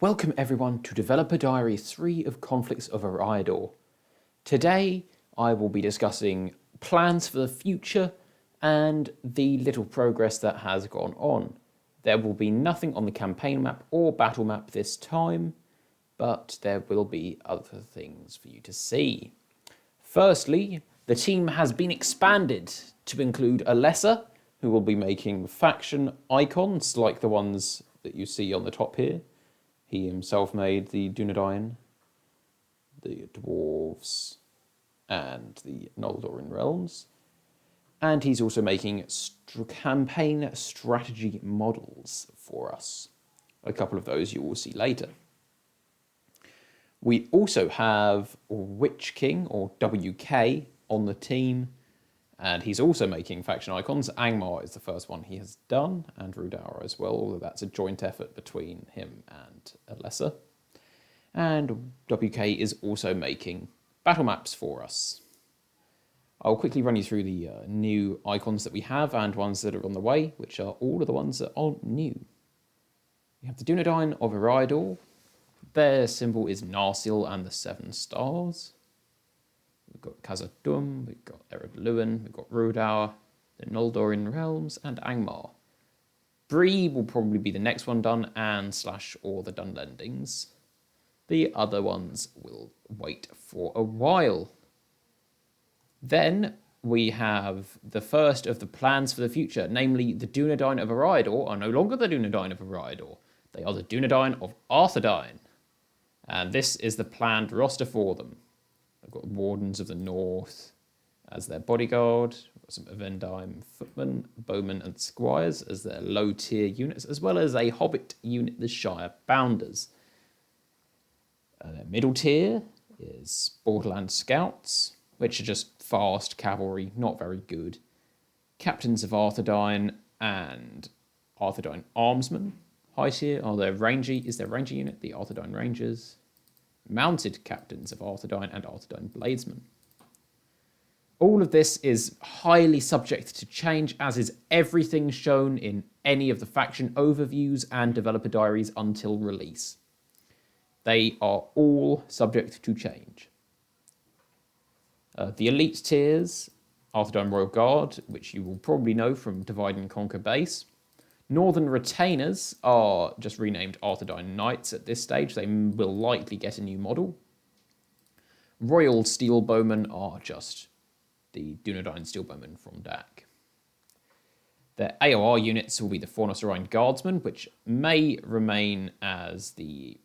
Welcome everyone to Developer Diary 3 of Conflicts of Eriador. Today I will be discussing plans for the future and the little progress that has gone on. There will be nothing on the campaign map or battle map this time, but there will be other things for you to see. Firstly, the team has been expanded to include Alessa, who will be making faction icons like the ones that you see on the top here. He himself made the Dunedain, the Dwarves, and the Noldorin Realms. And he's also making campaign strategy models for us. A couple of those you will see later. We also have Witch King, or WK, on the team. And he's also making faction icons. Angmar is the first one he has done, and Rudara as well, although that's a joint effort between him and Alessa. And WK is also making battle maps for us. I'll quickly run you through the new icons that we have and ones that are on the way, which are all of the ones that aren't new. We have the Dunedain of Eriador. Their symbol is Narsil and the 7 stars. We've got Khazad-dûm, we've got Ered Luin, we've got Rudauer, the Noldorin Realms, and Angmar. Bree will probably be the next one done, and / or the Dunlendings. The other ones will wait for a while. Then we have the first of the plans for the future, namely the Dunedain of Eriador are no longer the Dunedain of Eriador. They are the Dunedain of Arthedain. And this is the planned roster for them. I've got Wardens of the North as their bodyguard. I've got some Avendheim footmen, bowmen and squires as their low-tier units, as well as a hobbit unit, the Shire Bounders. Their middle tier is Borderland Scouts, which are just fast cavalry, not very good. Captains of Arthedain and Arthedain Armsmen. High tier are their ranger unit, the Arthedain Rangers. Mounted captains of Arthedain and Arthedain Bladesmen. All of this is highly subject to change, as is everything shown in any of the faction overviews and developer diaries until release. They are all subject to change. The elite tiers, Arthedain Royal Guard, which you will probably know from Divide and Conquer base. Northern Retainers are just renamed Arthedain Knights at this stage. They will likely get a new model. Royal Steel Bowmen are just the Dunedain Steel Bowmen from DAC. Their AOR units will be the Fornos Orion Guardsmen, which may remain as the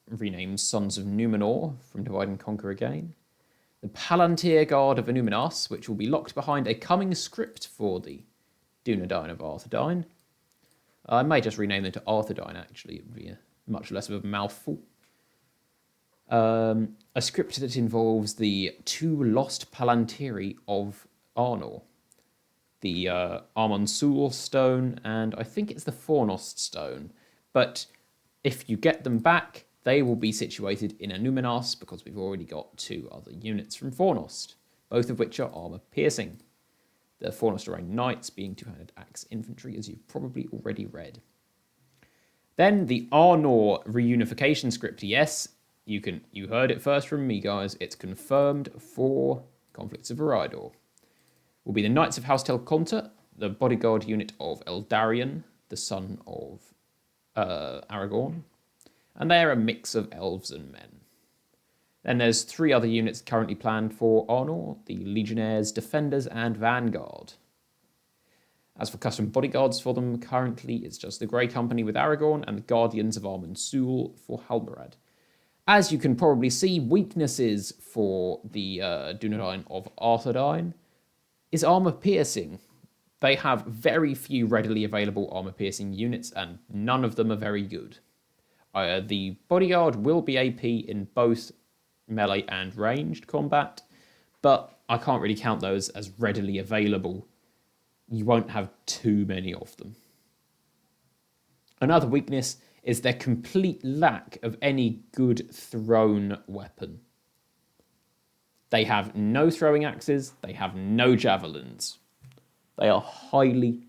renamed Sons of Numenor from Divide and Conquer again. The Palantir Guard of Illuminas, which will be locked behind a coming script for the Dunedain of Arthedain. I may just rename them to Arthedain, actually. It would be much less of a mouthful. A script that involves the 2 lost Palantiri of Arnor. The Armonsul Stone, and I think it's the Fornost Stone. But if you get them back, they will be situated in Illuminas, because we've already got 2 other units from Fornost, both of which are armor-piercing. The Fornost Orion Knights being 2-handed axe infantry, as you've probably already read. Then the Arnor reunification script. Yes, you heard it first from me, guys. It's confirmed for Conflicts of Eriador. Will be the Knights of House Telconta, the bodyguard unit of Eldarion, the son of Aragorn. And they're a mix of elves and men. Then there's 3 other units currently planned for Arnor, the Legionnaires, Defenders, and Vanguard. As for custom bodyguards for them, currently it's just the Grey Company with Aragorn and the Guardians of Armonsul for Halbarad. As you can probably see, weaknesses for the Dunedain of Arthedain is armor-piercing. They have very few readily available armor-piercing units, and none of them are very good. The bodyguard will be AP in both melee and ranged combat, but I can't really count those as readily available. You won't have too many of them. Another weakness is their complete lack of any good thrown weapon. They have no throwing axes, they have no javelins. They are highly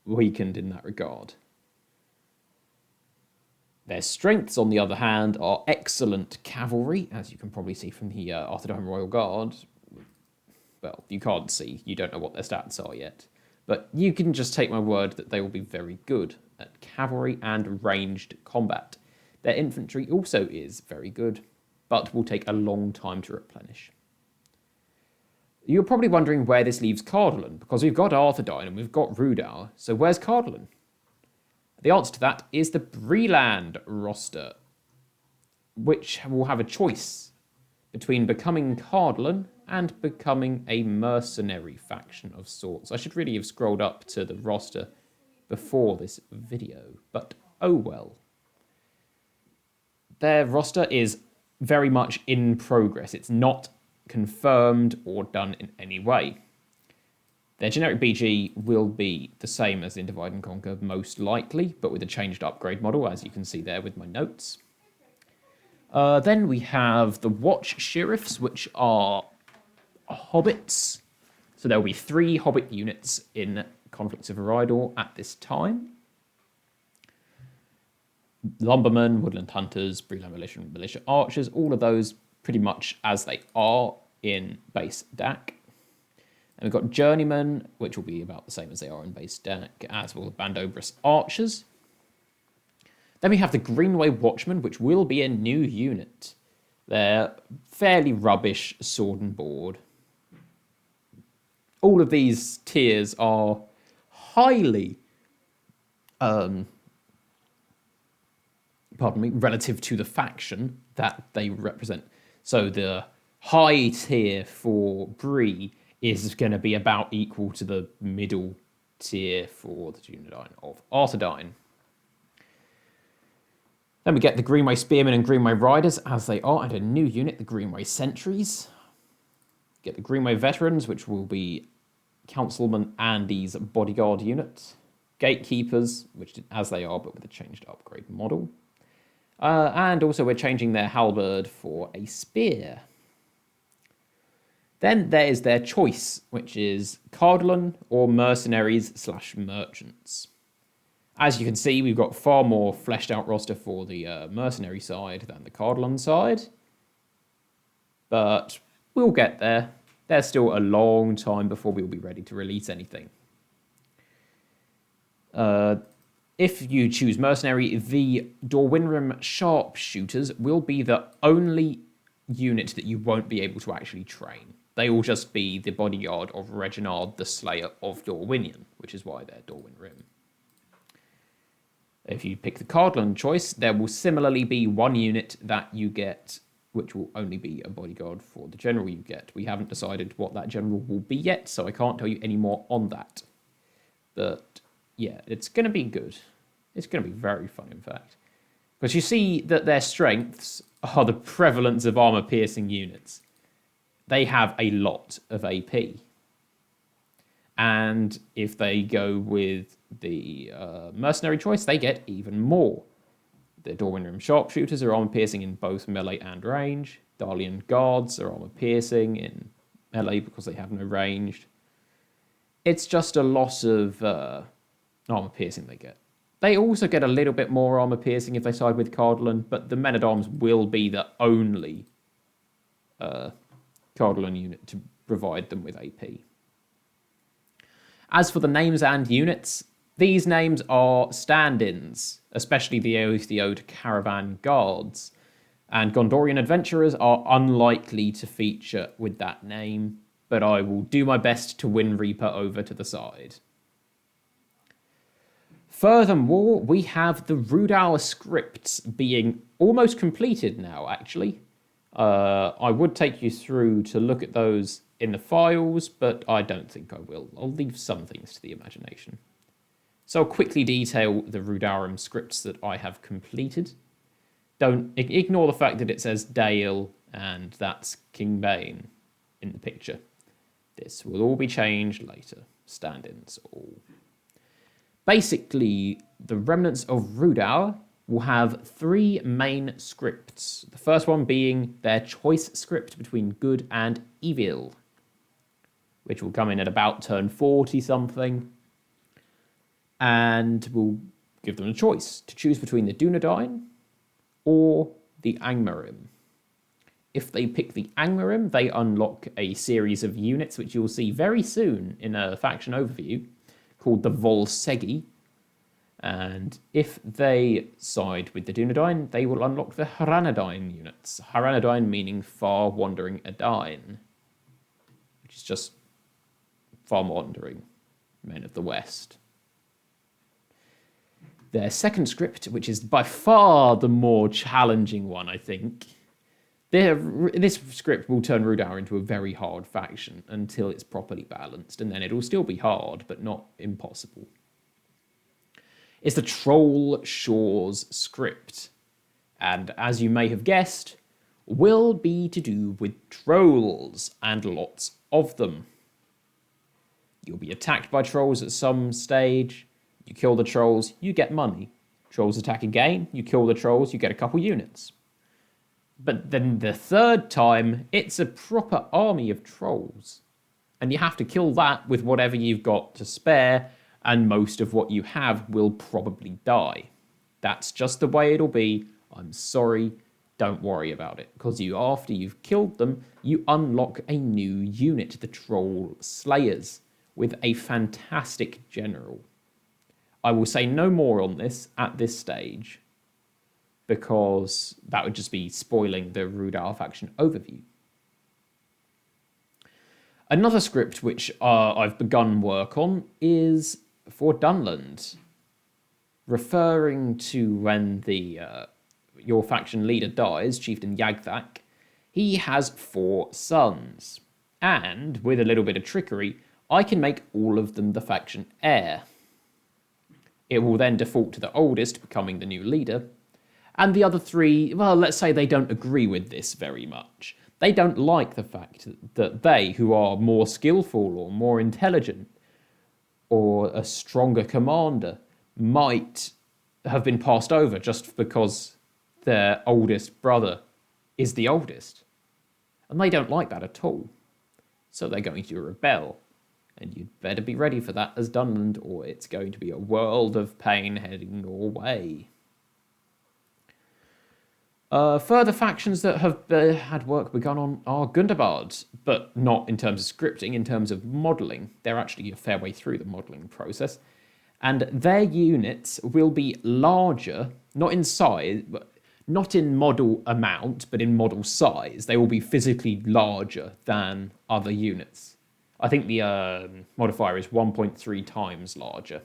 weakened in that regard. Their strengths, on the other hand, are excellent cavalry, as you can probably see from the Arthedain Royal Guard. Well, you can't see, you don't know what their stats are yet. But you can just take my word that they will be very good at cavalry and ranged combat. Their infantry also is very good, but will take a long time to replenish. You're probably wondering where this leaves Cardolan, because we've got Arthedain and we've got Rudauer, so where's Cardolan? The answer to that is the Breland roster, which will have a choice between becoming Cardolan and becoming a mercenary faction of sorts. I should really have scrolled up to the roster before this video, but oh well. Their roster is very much in progress. It's not confirmed or done in any way. Their generic BG will be the same as in Divide and Conquer, most likely, but with a changed upgrade model, as you can see there with my notes. Then we have the Watch Sheriffs, which are hobbits. So there will be 3 hobbit units in Conflicts of Eridor at this time. Lumbermen, Woodland Hunters, Breland Militia, and Militia Archers, all of those pretty much as they are in base DAC. And we've got Journeymen, which will be about the same as they are in base DAC, as will the Bandobras Archers. Then we have the Greenway Watchmen, which will be a new unit. They're fairly rubbish sword and board. All of these tiers are highly, relative to the faction that they represent. So the high tier for Bree is going to be about equal to the middle tier for the Dunedain of Arthedain. Then we get the Greenway Spearmen and Greenway Riders as they are, and a new unit, the Greenway Sentries. Get the Greenway Veterans, which will be Councilman Andy's bodyguard unit. Gatekeepers, which as they are, but with a changed upgrade model. And also we're changing their halberd for a spear. Then there is their choice, which is Cardolan or mercenaries/merchants. As you can see, we've got far more fleshed out roster for the mercenary side than the Cardolan side. But we'll get there. There's still a long time before we'll be ready to release anything. If you choose mercenary, the Dorwinrim Sharpshooters will be the only unit that you won't be able to actually train. They will just be the bodyguard of Reginald the Slayer of Dorwinion, which is why they're Dorwinrim. If you pick the Cardolan choice, there will similarly be one unit that you get, which will only be a bodyguard for the general you get. We haven't decided what that general will be yet, so I can't tell you any more on that. But yeah, it's going to be good. It's going to be very fun, in fact. Because you see that their strengths are the prevalence of armor-piercing units. They have a lot of AP. And if they go with the mercenary choice, they get even more. The Dorwinrim Sharpshooters are armor-piercing in both melee and range. Darlian Guards are armor-piercing in melee because they have no ranged. It's just a lot of armor-piercing they get. They also get a little bit more armor-piercing if they side with Cardolan, but the Men-at-Arms will be the only Cardolan unit to provide them with AP. As for the names and units, these names are stand-ins, especially the Aethiode Caravan Guards, and Gondorian Adventurers are unlikely to feature with that name, but I will do my best to win Reaper over to the side. Furthermore, we have the Rudauer scripts being almost completed now, actually. I would take you through to look at those in the files, but I don't think I will. I'll leave some things to the imagination. So I'll quickly detail the Rudaurum scripts that I have completed. Don't ignore the fact that it says Dale and that's King Bane in the picture. This will all be changed later. Stand-ins all. Basically, the remnants of Rudauer will have 3 main scripts. The first one being their choice script between good and evil, which will come in at about turn 40-something, and will give them a choice to choose between the Dunedain or the Angmarim. If they pick the Angmarim, they unlock a series of units which you'll see very soon in a faction overview called the Volsegi. And if they side with the Dunedain, they will unlock the Haranadyne units. Haranadyne meaning Far Wandering Edain, which is just Far Wandering Men of the West. Their second script, which is by far the more challenging one, I think. This script will turn Rudar into a very hard faction until it's properly balanced, and then it'll still be hard, but not impossible. It's the Troll Shores script, and as you may have guessed, will be to do with trolls, and lots of them. You'll be attacked by trolls at some stage, you kill the trolls, you get money. Trolls attack again, you kill the trolls, you get a couple units. But then the third time, it's a proper army of trolls. And you have to kill that with whatever you've got to spare, and most of what you have will probably die. That's just the way it'll be. I'm sorry, don't worry about it. Because after you've killed them, you unlock a new unit, the Troll Slayers, with a fantastic general. I will say no more on this at this stage, because that would just be spoiling the Rudar faction overview. Another script which I've begun work on is for Dunland, referring to when your faction leader dies, Chieftain Yagthak. He has 4 sons, and with a little bit of trickery, I can make all of them the faction heir. It will then default to the oldest becoming the new leader, and the other 3, well, let's say they don't agree with this very much. They don't like the fact that they, who are more skillful or more intelligent or a stronger commander, might have been passed over just because their oldest brother is the oldest. And they don't like that at all. So they're going to rebel. And you'd better be ready for that as Dunland, or it's going to be a world of pain heading your way. Further factions that have had work begun on are Gundabad, but not in terms of scripting, in terms of modelling. They're actually a fair way through the modelling process. And their units will be larger, not in size, not in model amount, but in model size. They will be physically larger than other units. I think the modifier is 1.3 times larger,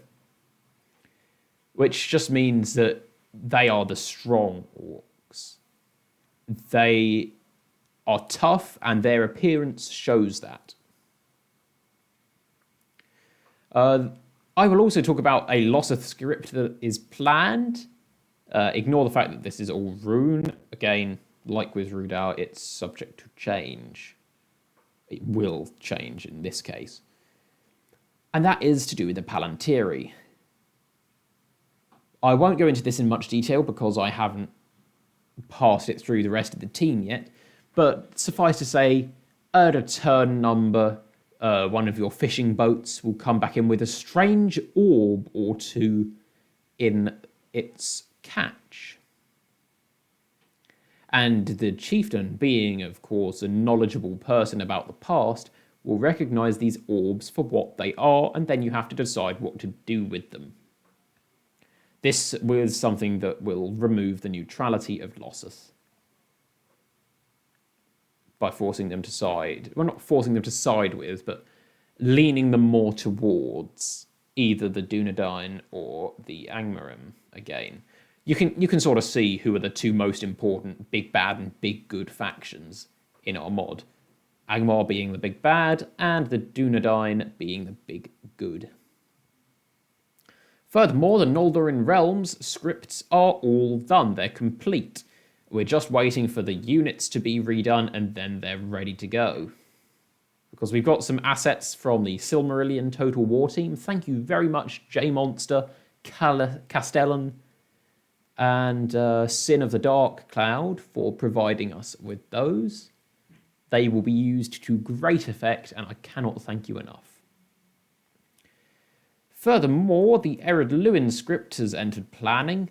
which just means that they are the strong orcs. They are tough, and their appearance shows that. I will also talk about a Loseth script that is planned. Ignore the fact that this is all rune. Again, like with Rudar, it's subject to change. It will change in this case. And that is to do with the Palantiri. I won't go into this in much detail because I haven't passed it through the rest of the team yet, but suffice to say, at a turn number, one of your fishing boats will come back in with a strange orb or 2 in its catch. And the chieftain, being of course a knowledgeable person about the past, will recognise these orbs for what they are, and then you have to decide what to do with them. This was something that will remove the neutrality of Loseth by forcing them to side. Well, not forcing them to side with, but leaning them more towards either the Dunedain or the Angmarim again. You can sort of see who are the 2 most important big bad and big good factions in our mod. Angmar being the big bad, and the Dunedain being the big good. Furthermore, the Noldorin Realms scripts are all done. They're complete. We're just waiting for the units to be redone, and then they're ready to go. Because we've got some assets from the Silmarillion Total War team. Thank you very much, J-Monster, Castellan, and Sin of the Dark Cloud for providing us with those. They will be used to great effect, and I cannot thank you enough. Furthermore, the Ered Luin script has entered planning.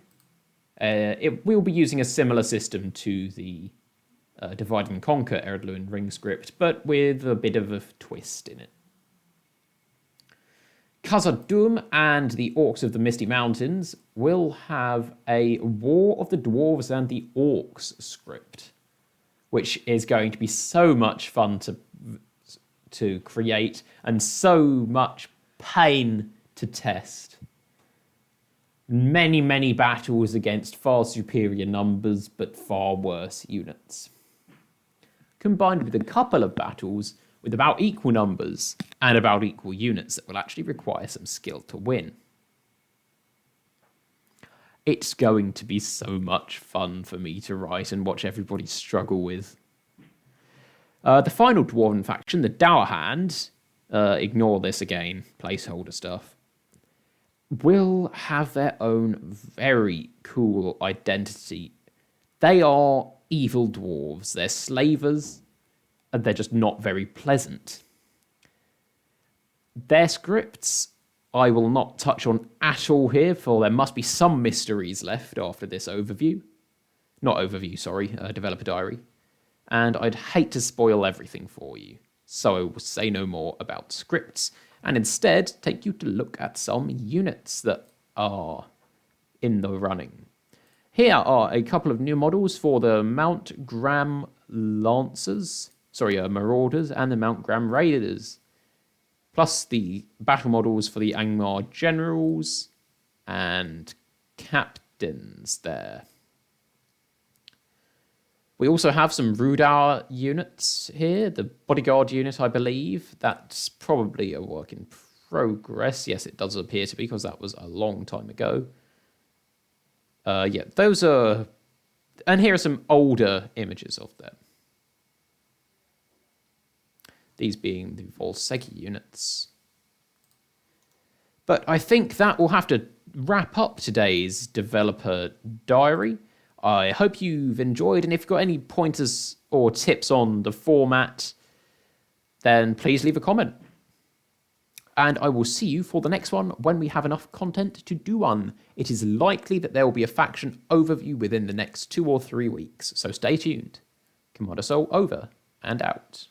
We'll be using a similar system to the Divide and Conquer Eredluin Ring script, but with a bit of a twist in it. Khazad-dûm and the Orcs of the Misty Mountains will have a War of the Dwarves and the Orcs script, which is going to be so much fun to create and so much pain to test. Many, many battles against far superior numbers, but far worse units. Combined with a couple of battles with about equal numbers and about equal units that will actually require some skill to win. It's going to be so much fun for me to write and watch everybody struggle with. The final Dwarven faction, the Dourhand, ignore this again, placeholder stuff, will have their own very cool identity. They are evil dwarves. They're slavers, and they're just not very pleasant. Their scripts I will not touch on at all here, for there must be some mysteries left after this overview. Not overview, sorry, developer diary. And I'd hate to spoil everything for you, so I will say no more about scripts, and instead take you to look at some units that are in the running. Here are a couple of new models for the Mount Graham Marauders and the Mount Graham Raiders, plus the battle models for the Angmar Generals and Captains there. We also have some Rudar units here, the Bodyguard unit, I believe. That's probably a work in progress. Yes, it does appear to be, because that was a long time ago. Yeah, those are... And here are some older images of them. These being the Volsegi units. But I think that will have to wrap up today's developer diary. I hope you've enjoyed, and if you've got any pointers or tips on the format, then please leave a comment. And I will see you for the next one when we have enough content to do one. It is likely that there will be a faction overview within the next 2 or 3 weeks, so stay tuned. Commander Soul over and out.